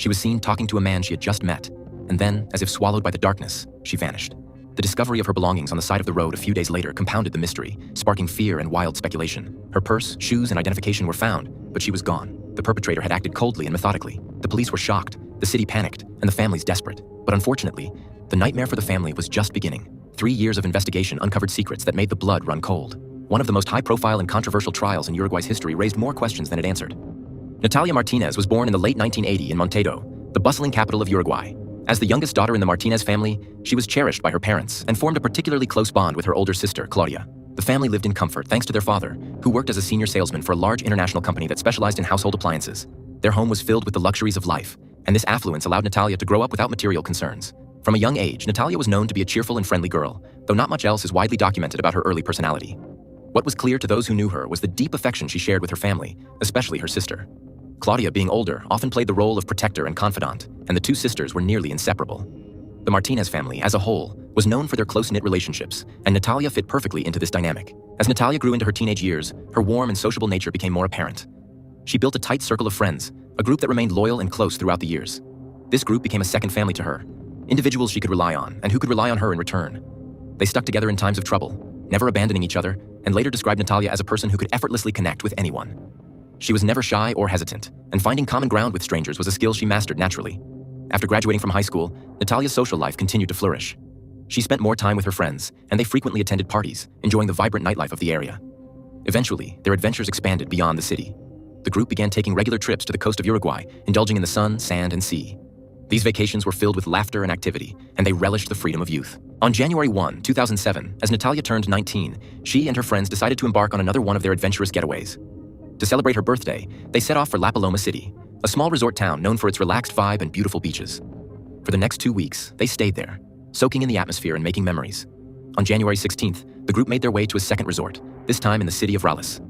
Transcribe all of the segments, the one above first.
She was seen talking to a man she had just met, and then, as if swallowed by the darkness, she vanished. The discovery of her belongings on the side of the road a few days later compounded the mystery, sparking fear and wild speculation. Her purse, shoes, and identification were found, but she was gone. The perpetrator had acted coldly and methodically. The police were shocked, the city panicked, and the families desperate. But unfortunately, the nightmare for the family was just beginning. 3 years of investigation uncovered secrets that made the blood run cold. One of the most high-profile and controversial trials in Uruguay's history raised more questions than it answered. Natalia Martinez was born in the late 1980s in Montedo, the bustling capital of Uruguay. As the youngest daughter in the Martinez family, she was cherished by her parents and formed a particularly close bond with her older sister, Claudia. The family lived in comfort thanks to their father, who worked as a senior salesman for a large international company that specialized in household appliances. Their home was filled with the luxuries of life, and this affluence allowed Natalia to grow up without material concerns. From a young age, Natalia was known to be a cheerful and friendly girl, though not much else is widely documented about her early personality. What was clear to those who knew her was the deep affection she shared with her family, especially her sister. Claudia, being older, often played the role of protector and confidant, and the two sisters were nearly inseparable. The Martinez family, as a whole, was known for their close-knit relationships, and Natalia fit perfectly into this dynamic. As Natalia grew into her teenage years, her warm and sociable nature became more apparent. She built a tight circle of friends, a group that remained loyal and close throughout the years. This group became a second family to her, individuals she could rely on, and who could rely on her in return. They stuck together in times of trouble, never abandoning each other, and later described Natalia as a person who could effortlessly connect with anyone. She was never shy or hesitant, and finding common ground with strangers was a skill she mastered naturally. After graduating from high school, Natalia's social life continued to flourish. She spent more time with her friends, and they frequently attended parties, enjoying the vibrant nightlife of the area. Eventually, their adventures expanded beyond the city. The group began taking regular trips to the coast of Uruguay, indulging in the sun, sand, and sea. These vacations were filled with laughter and activity, and they relished the freedom of youth. On January 1, 2007, as Natalia turned 19, she and her friends decided to embark on another one of their adventurous getaways. To celebrate her birthday, they set off for La Paloma City, a small resort town known for its relaxed vibe and beautiful beaches. For the next 2 weeks, they stayed there, soaking in the atmosphere and making memories. On January 16th, the group made their way to a second resort, this time in the city of Rales.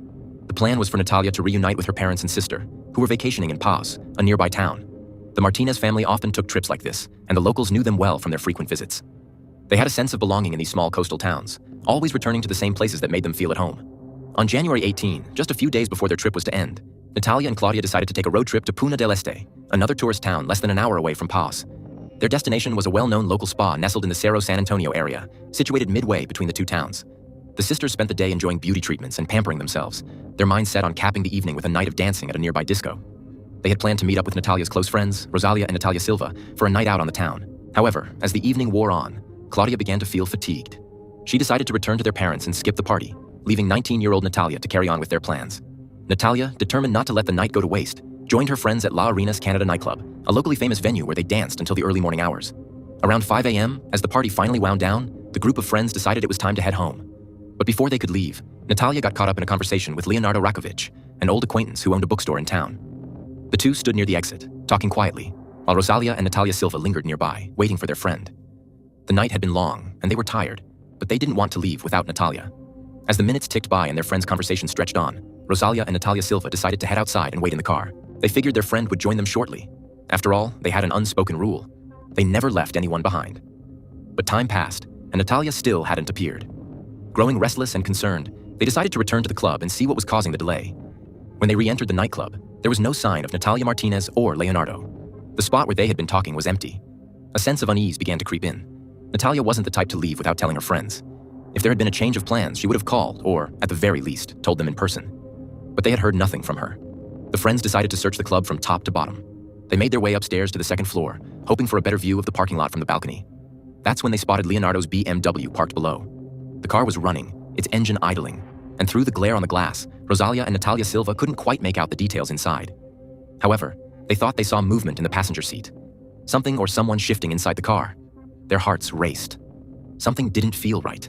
The plan was for Natalia to reunite with her parents and sister, who were vacationing in Paz, a nearby town. The Martinez family often took trips like this, and the locals knew them well from their frequent visits. They had a sense of belonging in these small coastal towns, always returning to the same places that made them feel at home. On January 18, just a few days before their trip was to end, Natalia and Claudia decided to take a road trip to Puna del Este, another tourist town less than an hour away from Paz. Their destination was a well-known local spa nestled in the Cerro San Antonio area, situated midway between the two towns. The sisters spent the day enjoying beauty treatments and pampering themselves, their minds set on capping the evening with a night of dancing at a nearby disco. They had planned to meet up with Natalia's close friends, Rosalia and Natalia Silva, for a night out on the town. However, as the evening wore on, Claudia began to feel fatigued. She decided to return to their parents and skip the party, leaving 19-year-old Natalia to carry on with their plans. Natalia, determined not to let the night go to waste, joined her friends at La Arenas Canada nightclub, a locally famous venue where they danced until the early morning hours. Around 5 a.m., as the party finally wound down, the group of friends decided it was time to head home. But before they could leave, Natalia got caught up in a conversation with Leonardo Rakovic, an old acquaintance who owned a bookstore in town. The two stood near the exit, talking quietly, while Rosalia and Natalia Silva lingered nearby, waiting for their friend. The night had been long, and they were tired, but they didn't want to leave without Natalia. As the minutes ticked by and their friend's conversation stretched on, Rosalia and Natalia Silva decided to head outside and wait in the car. They figured their friend would join them shortly. After all, they had an unspoken rule. They never left anyone behind. But time passed, and Natalia still hadn't appeared. Growing restless and concerned, they decided to return to the club and see what was causing the delay. When they re-entered the nightclub, there was no sign of Natalia Martinez or Leonardo. The spot where they had been talking was empty. A sense of unease began to creep in. Natalia wasn't the type to leave without telling her friends. If there had been a change of plans, she would have called, or, at the very least, told them in person. But they had heard nothing from her. The friends decided to search the club from top to bottom. They made their way upstairs to the second floor, hoping for a better view of the parking lot from the balcony. That's when they spotted Leonardo's BMW parked below. The car was running, its engine idling, and through the glare on the glass, Rosalia and Natalia Silva couldn't quite make out the details inside. However, they thought they saw movement in the passenger seat. Something or someone shifting inside the car. Their hearts raced. Something didn't feel right.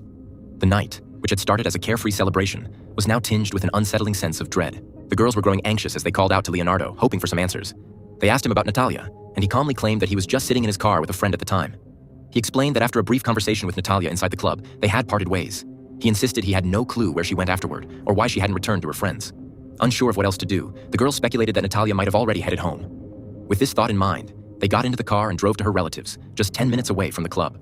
The night, which had started as a carefree celebration, was now tinged with an unsettling sense of dread. The girls were growing anxious as they called out to Leonardo, hoping for some answers. They asked him about Natalia, and he calmly claimed that he was just sitting in his car with a friend at the time. He explained that after a brief conversation with Natalia inside the club, they had parted ways. He insisted he had no clue where she went afterward, or why she hadn't returned to her friends. Unsure of what else to do, the girls speculated that Natalia might have already headed home. With this thought in mind, they got into the car and drove to her relatives, just 10 minutes away from the club.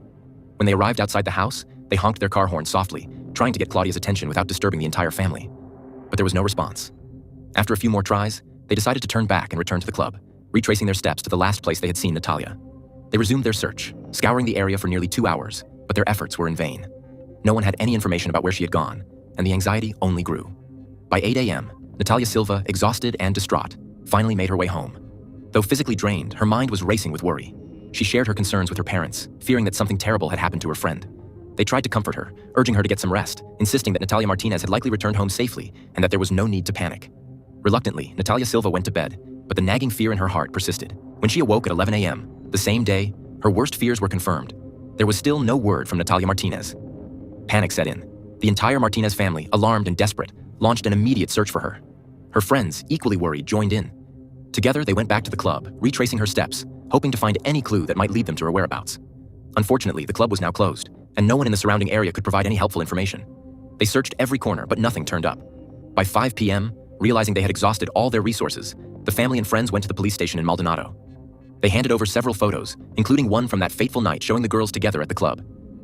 When they arrived outside the house, they honked their car horn softly, trying to get Claudia's attention without disturbing the entire family. But there was no response. After a few more tries, they decided to turn back and return to the club. retracing their steps to the last place they had seen Natalia. They resumed their search, scouring the area for nearly 2 hours, but their efforts were in vain. No one had any information about where she had gone, and the anxiety only grew. By 8 a.m., Natalia Silva, exhausted and distraught, finally made her way home. Though physically drained, her mind was racing with worry. She shared her concerns with her parents, fearing that something terrible had happened to her friend. They tried to comfort her, urging her to get some rest, insisting that Natalia Martinez had likely returned home safely and that there was no need to panic. Reluctantly, Natalia Silva went to bed, but the nagging fear in her heart persisted. When she awoke at 11 a.m., the same day, her worst fears were confirmed. There was still no word from Natalia Martinez. Panic set in. The entire Martinez family, alarmed and desperate, launched an immediate search for her. Her friends, equally worried, joined in. Together, they went back to the club, retracing her steps, hoping to find any clue that might lead them to her whereabouts. Unfortunately, the club was now closed, and no one in the surrounding area could provide any helpful information. They searched every corner, but nothing turned up. By 5 p.m., realizing they had exhausted all their resources, the family and friends went to the police station in Maldonado. They handed over several photos, including one from that fateful night showing the girls together at the club.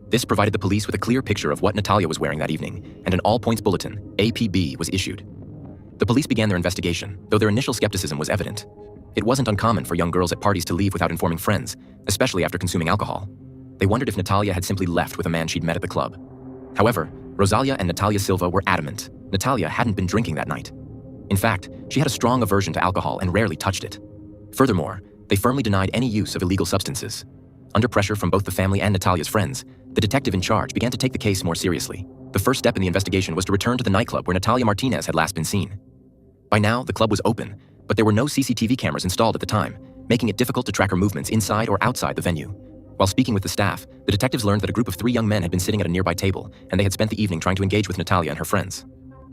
This provided the police with a clear picture of what Natalia was wearing that evening, and an all-points bulletin, APB, was issued. The police began their investigation, though their initial skepticism was evident. It wasn't uncommon for young girls at parties to leave without informing friends, especially after consuming alcohol. They wondered if Natalia had simply left with a man she'd met at the club. However, Rosalia and Natalia Silva were adamant Natalia hadn't been drinking that night. In fact, she had a strong aversion to alcohol and rarely touched it. Furthermore, they firmly denied any use of illegal substances. Under pressure from both the family and Natalia's friends, the detective in charge began to take the case more seriously. The first step in the investigation was to return to the nightclub where Natalia Martinez had last been seen. By now, the club was open, but there were no CCTV cameras installed at the time, making it difficult to track her movements inside or outside the venue. While speaking with the staff, the detectives learned that a group of 3 young men had been sitting at a nearby table, and they had spent the evening trying to engage with Natalia and her friends.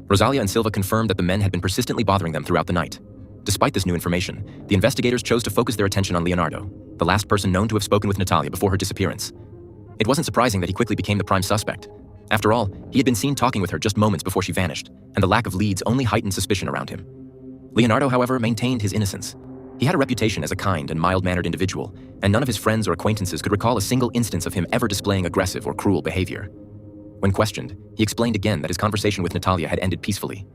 Rosalia and Silva confirmed that the men had been persistently bothering them throughout the night. Despite this new information, the investigators chose to focus their attention on Leonardo, the last person known to have spoken with Natalia before her disappearance. It wasn't surprising that he quickly became the prime suspect. After all, he had been seen talking with her just moments before she vanished, and the lack of leads only heightened suspicion around him. Leonardo, however, maintained his innocence. He had a reputation as a kind and mild-mannered individual, and none of his friends or acquaintances could recall a single instance of him ever displaying aggressive or cruel behavior. When questioned, he explained again that his conversation with Natalia had ended peacefully.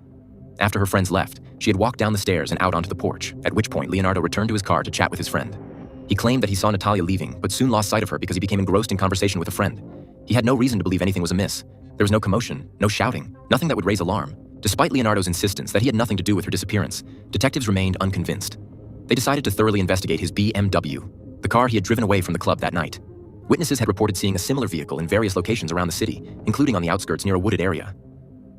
After her friends left, she had walked down the stairs and out onto the porch, at which point Leonardo returned to his car to chat with his friend. He claimed that he saw Natalia leaving, but soon lost sight of her because he became engrossed in conversation with a friend. He had no reason to believe anything was amiss. There was no commotion, no shouting, nothing that would raise alarm. Despite Leonardo's insistence that he had nothing to do with her disappearance, detectives remained unconvinced. They decided to thoroughly investigate his BMW, the car he had driven away from the club that night. Witnesses had reported seeing a similar vehicle in various locations around the city, including on the outskirts near a wooded area.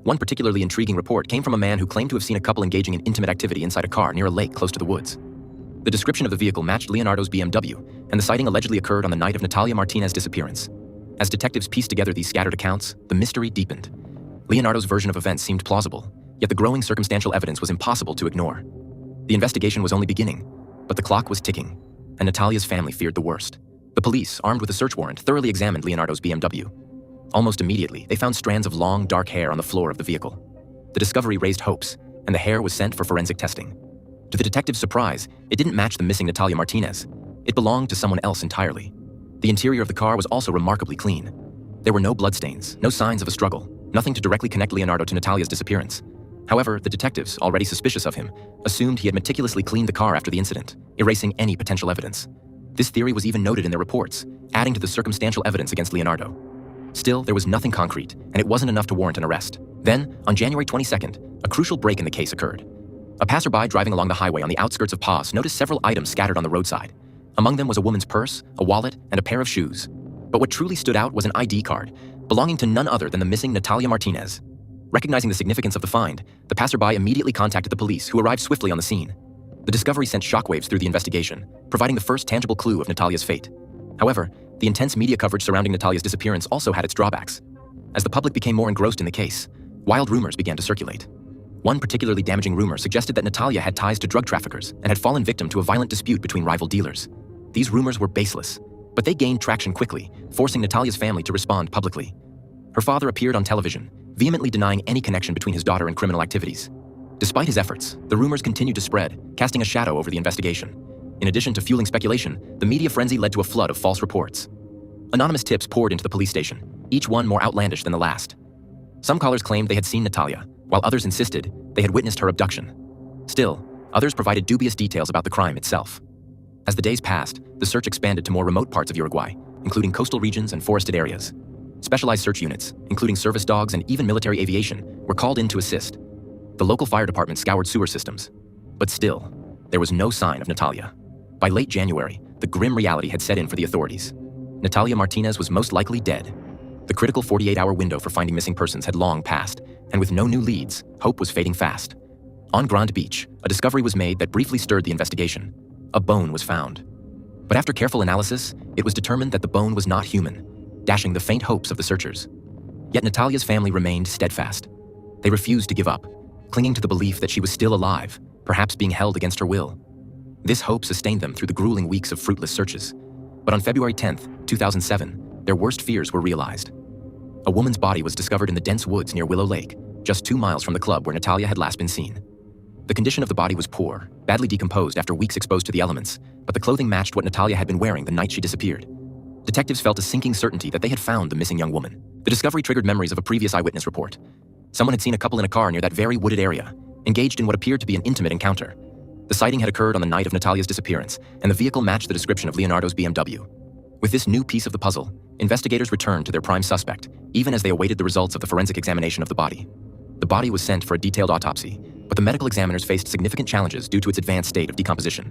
One particularly intriguing report came from a man who claimed to have seen a couple engaging in intimate activity inside a car near a lake close to the woods. The description of the vehicle matched Leonardo's BMW, and the sighting allegedly occurred on the night of Natalia Martinez's disappearance. As detectives pieced together these scattered accounts, the mystery deepened. Leonardo's version of events seemed plausible, yet the growing circumstantial evidence was impossible to ignore. The investigation was only beginning, but the clock was ticking, and Natalia's family feared the worst. The police, armed with a search warrant, thoroughly examined Leonardo's BMW. Almost immediately, they found strands of long, dark hair on the floor of the vehicle. The discovery raised hopes, and the hair was sent for forensic testing. To the detective's surprise, it didn't match the missing Natalia Martinez. It belonged to someone else entirely. The interior of the car was also remarkably clean. There were no bloodstains, no signs of a struggle, nothing to directly connect Leonardo to Natalia's disappearance. However, the detectives, already suspicious of him, assumed he had meticulously cleaned the car after the incident, erasing any potential evidence. This theory was even noted in their reports, adding to the circumstantial evidence against Leonardo. Still, there was nothing concrete, and it wasn't enough to warrant an arrest. Then, on January 22nd, a crucial break in the case occurred. A passerby driving along the highway on the outskirts of Paz noticed several items scattered on the roadside. Among them was a woman's purse, a wallet, and a pair of shoes. But what truly stood out was an ID card, belonging to none other than the missing Natalia Martinez. Recognizing the significance of the find, the passerby immediately contacted the police, who arrived swiftly on the scene. The discovery sent shockwaves through the investigation, providing the first tangible clue of Natalia's fate. However, the intense media coverage surrounding Natalia's disappearance also had its drawbacks. As the public became more engrossed in the case, wild rumors began to circulate. One particularly damaging rumor suggested that Natalia had ties to drug traffickers and had fallen victim to a violent dispute between rival dealers. These rumors were baseless, but they gained traction quickly, forcing Natalia's family to respond publicly. Her father appeared on television, vehemently denying any connection between his daughter and criminal activities. Despite his efforts, the rumors continued to spread, casting a shadow over the investigation. In addition to fueling speculation, the media frenzy led to a flood of false reports. Anonymous tips poured into the police station, each one more outlandish than the last. Some callers claimed they had seen Natalia, while others insisted they had witnessed her abduction. Still, others provided dubious details about the crime itself. As the days passed, the search expanded to more remote parts of Uruguay, including coastal regions and forested areas. Specialized search units, including service dogs and even military aviation, were called in to assist. The local fire department scoured sewer systems. But still, there was no sign of Natalia. By late January, the grim reality had set in for the authorities. Natalia Martinez was most likely dead. The critical 48-hour window for finding missing persons had long passed, and with no new leads, hope was fading fast. On Grand Beach, a discovery was made that briefly stirred the investigation. A bone was found. But after careful analysis, it was determined that the bone was not human, dashing the faint hopes of the searchers. Yet Natalia's family remained steadfast. They refused to give up, clinging to the belief that she was still alive, perhaps being held against her will. This hope sustained them through the grueling weeks of fruitless searches. But on February 10, 2007, their worst fears were realized. A woman's body was discovered in the dense woods near Willow Lake, just 2 miles from the club where Natalia had last been seen. The condition of the body was poor, badly decomposed after weeks exposed to the elements, but the clothing matched what Natalia had been wearing the night she disappeared. Detectives felt a sinking certainty that they had found the missing young woman. The discovery triggered memories of a previous eyewitness report. Someone had seen a couple in a car near that very wooded area, engaged in what appeared to be an intimate encounter. The sighting had occurred on the night of Natalia's disappearance, and the vehicle matched the description of Leonardo's BMW. With this new piece of the puzzle, investigators returned to their prime suspect, even as they awaited the results of the forensic examination of the body. The body was sent for a detailed autopsy, but the medical examiners faced significant challenges due to its advanced state of decomposition.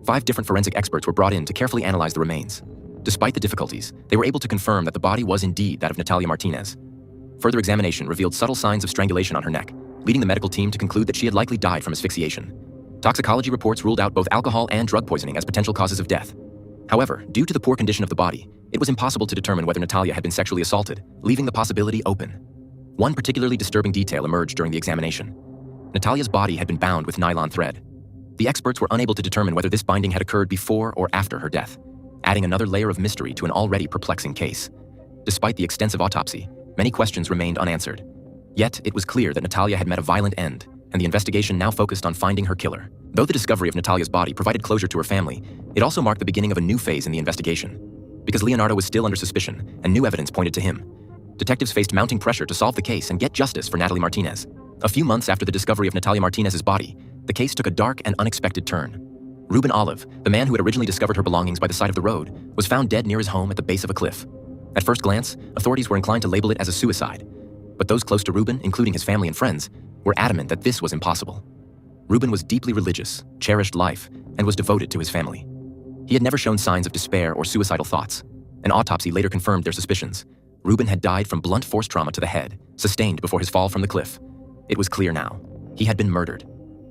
5 different forensic experts were brought in to carefully analyze the remains. Despite the difficulties, they were able to confirm that the body was indeed that of Natalia Martinez. Further examination revealed subtle signs of strangulation on her neck, leading the medical team to conclude that she had likely died from asphyxiation. Toxicology reports ruled out both alcohol and drug poisoning as potential causes of death. However, due to the poor condition of the body, it was impossible to determine whether Natalia had been sexually assaulted, leaving the possibility open. One particularly disturbing detail emerged during the examination. Natalia's body had been bound with nylon thread. The experts were unable to determine whether this binding had occurred before or after her death, adding another layer of mystery to an already perplexing case. Despite the extensive autopsy, many questions remained unanswered. Yet, it was clear that Natalia had met a violent end, and the investigation now focused on finding her killer. Though the discovery of Natalia's body provided closure to her family, it also marked the beginning of a new phase in the investigation. Because Leonardo was still under suspicion, and new evidence pointed to him, detectives faced mounting pressure to solve the case and get justice for Natalia Martinez. A few months after the discovery of Natalia Martinez's body, the case took a dark and unexpected turn. Ruben Olive, the man who had originally discovered her belongings by the side of the road, was found dead near his home at the base of a cliff. At first glance, authorities were inclined to label it as a suicide. But those close to Ruben, including his family and friends, were adamant that this was impossible. Ruben was deeply religious, cherished life, and was devoted to his family. He had never shown signs of despair or suicidal thoughts. An autopsy later confirmed their suspicions. Ruben had died from blunt force trauma to the head, sustained before his fall from the cliff. It was clear now. He had been murdered.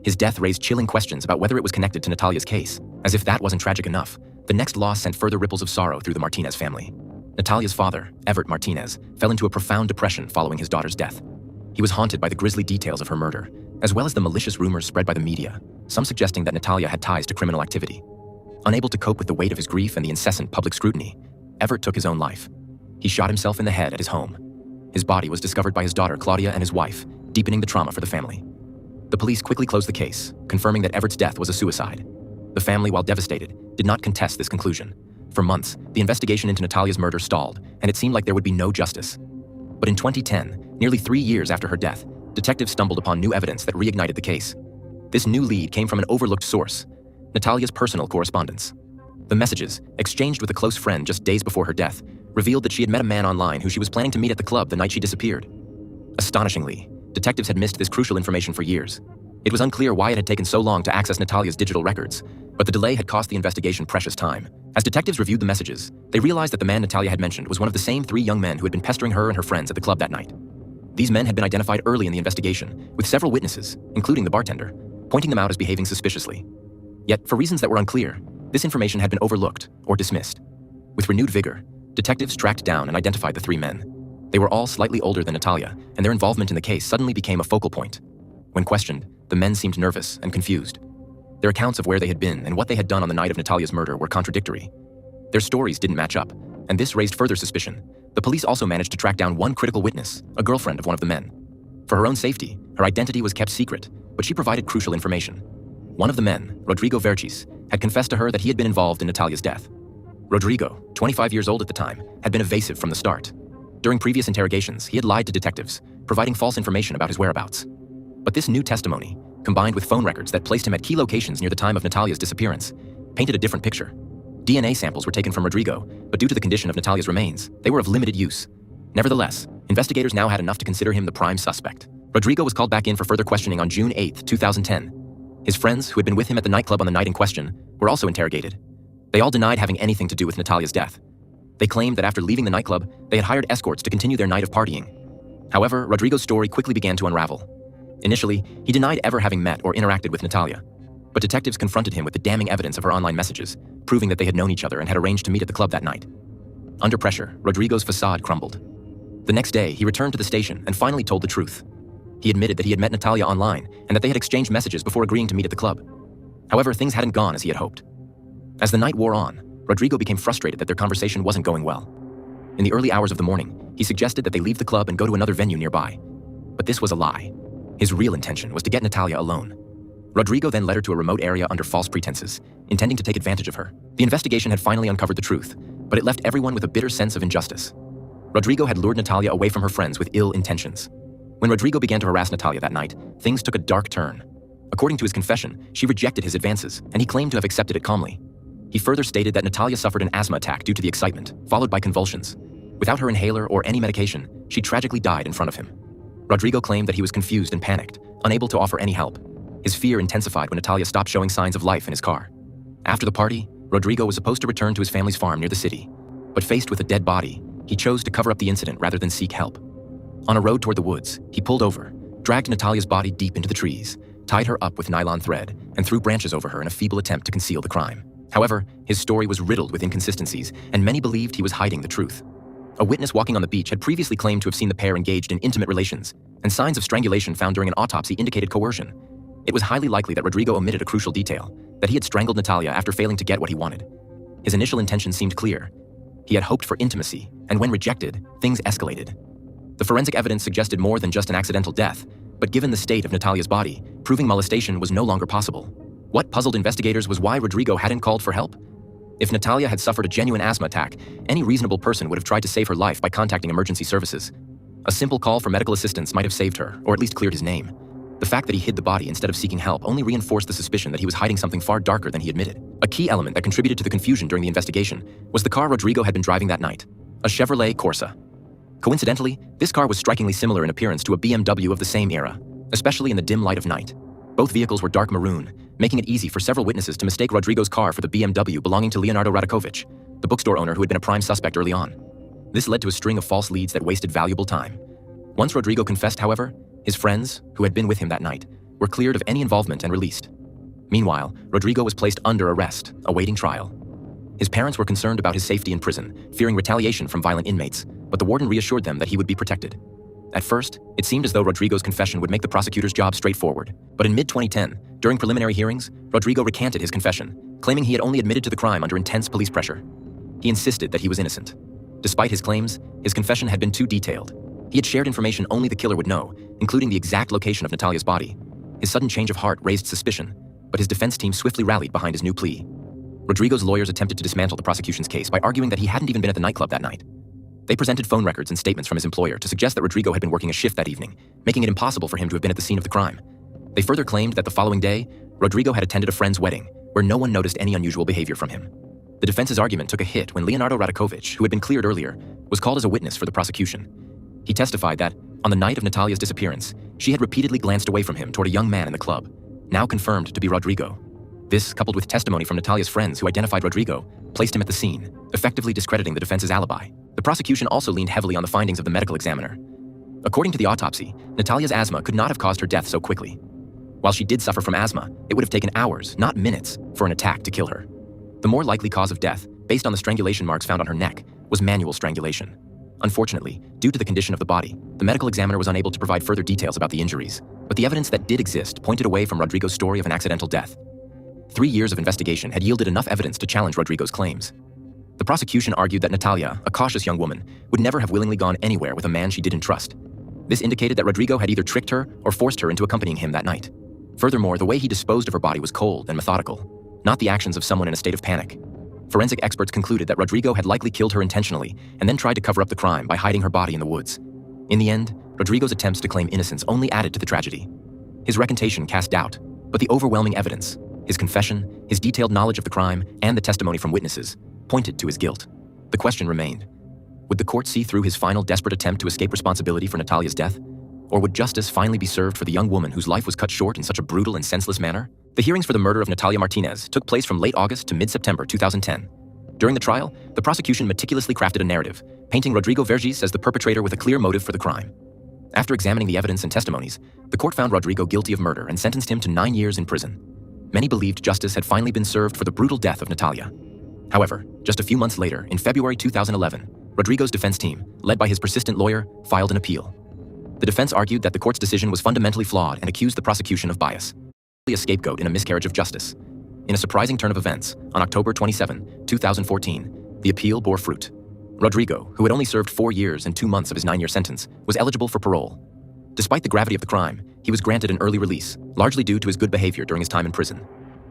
His death raised chilling questions about whether it was connected to Natalia's case. As if that wasn't tragic enough, the next loss sent further ripples of sorrow through the Martinez family. Natalia's father, Everett Martinez, fell into a profound depression following his daughter's death. He was haunted by the grisly details of her murder, as well as the malicious rumors spread by the media, some suggesting that Natalia had ties to criminal activity. Unable to cope with the weight of his grief and the incessant public scrutiny, Everett took his own life. He shot himself in the head at his home. His body was discovered by his daughter Claudia and his wife, deepening the trauma for the family. The police quickly closed the case, confirming that Everett's death was a suicide. The family, while devastated, did not contest this conclusion. For months, the investigation into Natalia's murder stalled, and it seemed like there would be no justice. But in 2010, nearly 3 years after her death, detectives stumbled upon new evidence that reignited the case. This new lead came from an overlooked source, Natalia's personal correspondence. The messages, exchanged with a close friend just days before her death, revealed that she had met a man online who she was planning to meet at the club the night she disappeared. Astonishingly, detectives had missed this crucial information for years. It was unclear why it had taken so long to access Natalia's digital records, but the delay had cost the investigation precious time. As detectives reviewed the messages, they realized that the man Natalia had mentioned was one of the same 3 young men who had been pestering her and her friends at the club that night. These men had been identified early in the investigation, with several witnesses, including the bartender, pointing them out as behaving suspiciously. Yet, for reasons that were unclear, this information had been overlooked or dismissed. With renewed vigor, detectives tracked down and identified the 3 men. They were all slightly older than Natalia, and their involvement in the case suddenly became a focal point. When questioned, the men seemed nervous and confused. Their accounts of where they had been and what they had done on the night of Natalia's murder were contradictory. Their stories didn't match up, and this raised further suspicion. The police also managed to track down one critical witness, a girlfriend of one of the men. For her own safety, her identity was kept secret, but she provided crucial information. One of the men, Rodrigo Verchis, had confessed to her that he had been involved in Natalia's death. Rodrigo, 25 years old at the time, had been evasive from the start. During previous interrogations, he had lied to detectives, providing false information about his whereabouts. But this new testimony, combined with phone records that placed him at key locations near the time of Natalia's disappearance, painted a different picture. DNA samples were taken from Rodrigo, but due to the condition of Natalia's remains, they were of limited use. Nevertheless, investigators now had enough to consider him the prime suspect. Rodrigo was called back in for further questioning on June 8, 2010. His friends, who had been with him at the nightclub on the night in question, were also interrogated. They all denied having anything to do with Natalia's death. They claimed that after leaving the nightclub, they had hired escorts to continue their night of partying. However, Rodrigo's story quickly began to unravel. Initially, he denied ever having met or interacted with Natalia, but detectives confronted him with the damning evidence of her online messages, proving that they had known each other and had arranged to meet at the club that night. Under pressure, Rodrigo's facade crumbled. The next day, he returned to the station and finally told the truth. He admitted that he had met Natalia online and that they had exchanged messages before agreeing to meet at the club. However, things hadn't gone as he had hoped. As the night wore on, Rodrigo became frustrated that their conversation wasn't going well. In the early hours of the morning, he suggested that they leave the club and go to another venue nearby. But this was a lie. His real intention was to get Natalia alone. Rodrigo then led her to a remote area under false pretenses, intending to take advantage of her. The investigation had finally uncovered the truth, but it left everyone with a bitter sense of injustice. Rodrigo had lured Natalia away from her friends with ill intentions. When Rodrigo began to harass Natalia that night, things took a dark turn. According to his confession, she rejected his advances, and he claimed to have accepted it calmly. He further stated that Natalia suffered an asthma attack due to the excitement, followed by convulsions. Without her inhaler or any medication, she tragically died in front of him. Rodrigo claimed that he was confused and panicked, unable to offer any help. His fear intensified when Natalia stopped showing signs of life in his car. After the party, Rodrigo was supposed to return to his family's farm near the city, but faced with a dead body, he chose to cover up the incident rather than seek help. On a road toward the woods, he pulled over, dragged Natalia's body deep into the trees, tied her up with nylon thread, and threw branches over her in a feeble attempt to conceal the crime. However, his story was riddled with inconsistencies, and many believed he was hiding the truth. A witness walking on the beach had previously claimed to have seen the pair engaged in intimate relations, and signs of strangulation found during an autopsy indicated coercion. It was highly likely that Rodrigo omitted a crucial detail, that he had strangled Natalia after failing to get what he wanted. His initial intention seemed clear. He had hoped for intimacy, and when rejected, things escalated. The forensic evidence suggested more than just an accidental death, but given the state of Natalia's body, proving molestation was no longer possible. What puzzled investigators was why Rodrigo hadn't called for help. If Natalia had suffered a genuine asthma attack, any reasonable person would have tried to save her life by contacting emergency services. A simple call for medical assistance might have saved her, or at least cleared his name. The fact that he hid the body instead of seeking help only reinforced the suspicion that he was hiding something far darker than he admitted. A key element that contributed to the confusion during the investigation was the car Rodrigo had been driving that night, a Chevrolet Corsa. Coincidentally, this car was strikingly similar in appearance to a BMW of the same era, especially in the dim light of night. Both vehicles were dark maroon, making it easy for several witnesses to mistake Rodrigo's car for the BMW belonging to Leonardo Radakovich, the bookstore owner who had been a prime suspect early on. This led to a string of false leads that wasted valuable time. Once Rodrigo confessed, however, his friends, who had been with him that night, were cleared of any involvement and released. Meanwhile, Rodrigo was placed under arrest, awaiting trial. His parents were concerned about his safety in prison, fearing retaliation from violent inmates, but the warden reassured them that he would be protected. At first, it seemed as though Rodrigo's confession would make the prosecutor's job straightforward. But in mid-2010, during preliminary hearings, Rodrigo recanted his confession, claiming he had only admitted to the crime under intense police pressure. He insisted that he was innocent. Despite his claims, his confession had been too detailed. He had shared information only the killer would know, including the exact location of Natalia's body. His sudden change of heart raised suspicion, but his defense team swiftly rallied behind his new plea. Rodrigo's lawyers attempted to dismantle the prosecution's case by arguing that he hadn't even been at the nightclub that night. They presented phone records and statements from his employer to suggest that Rodrigo had been working a shift that evening, making it impossible for him to have been at the scene of the crime. They further claimed that the following day, Rodrigo had attended a friend's wedding, where no one noticed any unusual behavior from him. The defense's argument took a hit when Leonardo Radakovich, who had been cleared earlier, was called as a witness for the prosecution. He testified that, on the night of Natalia's disappearance, she had repeatedly glanced away from him toward a young man in the club, now confirmed to be Rodrigo. This, coupled with testimony from Natalia's friends who identified Rodrigo, placed him at the scene, effectively discrediting the defense's alibi. The prosecution also leaned heavily on the findings of the medical examiner. According to the autopsy, Natalia's asthma could not have caused her death so quickly. While she did suffer from asthma, it would have taken hours, not minutes, for an attack to kill her. The more likely cause of death, based on the strangulation marks found on her neck, was manual strangulation. Unfortunately, due to the condition of the body, the medical examiner was unable to provide further details about the injuries, but the evidence that did exist pointed away from Rodrigo's story of an accidental death. 3 years of investigation had yielded enough evidence to challenge Rodrigo's claims. The prosecution argued that Natalia, a cautious young woman, would never have willingly gone anywhere with a man she didn't trust. This indicated that Rodrigo had either tricked her or forced her into accompanying him that night. Furthermore, the way he disposed of her body was cold and methodical, not the actions of someone in a state of panic. Forensic experts concluded that Rodrigo had likely killed her intentionally and then tried to cover up the crime by hiding her body in the woods. In the end, Rodrigo's attempts to claim innocence only added to the tragedy. His recantation cast doubt, but the overwhelming evidence, His confession, his detailed knowledge of the crime, and the testimony from witnesses pointed to his guilt. The question remained: would the court see through his final desperate attempt to escape responsibility for Natalia's death? Or would justice finally be served for the young woman whose life was cut short in such a brutal and senseless manner? The hearings for the murder of Natalia Martinez took place from late August to mid-September 2010. During the trial, the prosecution meticulously crafted a narrative, painting Rodrigo Vergés as the perpetrator with a clear motive for the crime. After examining the evidence and testimonies, the court found Rodrigo guilty of murder and sentenced him to 9 years in prison. Many believed justice had finally been served for the brutal death of Natalia. However, just a few months later, in February 2011, Rodrigo's defense team, led by his persistent lawyer, filed an appeal. The defense argued that the court's decision was fundamentally flawed and accused the prosecution of bias, a scapegoat in a miscarriage of justice. In a surprising turn of events, on October 27, 2014, the appeal bore fruit. Rodrigo, who had only served 4 years and 2 months of his 9-year sentence, was eligible for parole. Despite the gravity of the crime, he was granted an early release, largely due to his good behavior during his time in prison.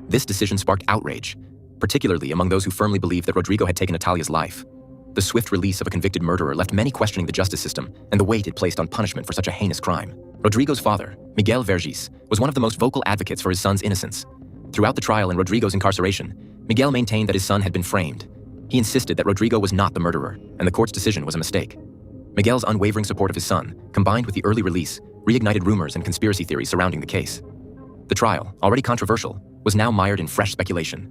This decision sparked outrage, particularly among those who firmly believed that Rodrigo had taken Natalia's life. The swift release of a convicted murderer left many questioning the justice system and the weight it placed on punishment for such a heinous crime. Rodrigo's father, Miguel Vergés, was one of the most vocal advocates for his son's innocence. Throughout the trial and Rodrigo's incarceration, Miguel maintained that his son had been framed. He insisted that Rodrigo was not the murderer, and the court's decision was a mistake. Miguel's unwavering support of his son, combined with the early release, reignited rumors and conspiracy theories surrounding the case. The trial, already controversial, was now mired in fresh speculation.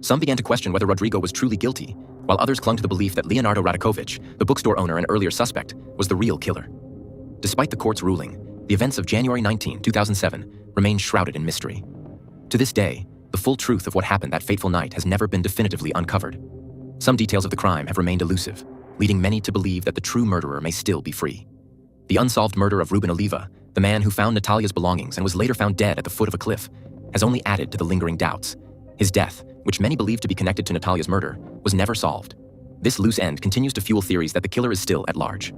Some began to question whether Rodrigo was truly guilty, while others clung to the belief that Leonardo Radakovich, the bookstore owner and earlier suspect, was the real killer. Despite the court's ruling, the events of January 19, 2007 remain shrouded in mystery. To this day, the full truth of what happened that fateful night has never been definitively uncovered. Some details of the crime have remained elusive, leading many to believe that the true murderer may still be free. The unsolved murder of Ruben Oliva, the man who found Natalia's belongings and was later found dead at the foot of a cliff, has only added to the lingering doubts. His death, which many believe to be connected to Natalia's murder, was never solved. This loose end continues to fuel theories that the killer is still at large.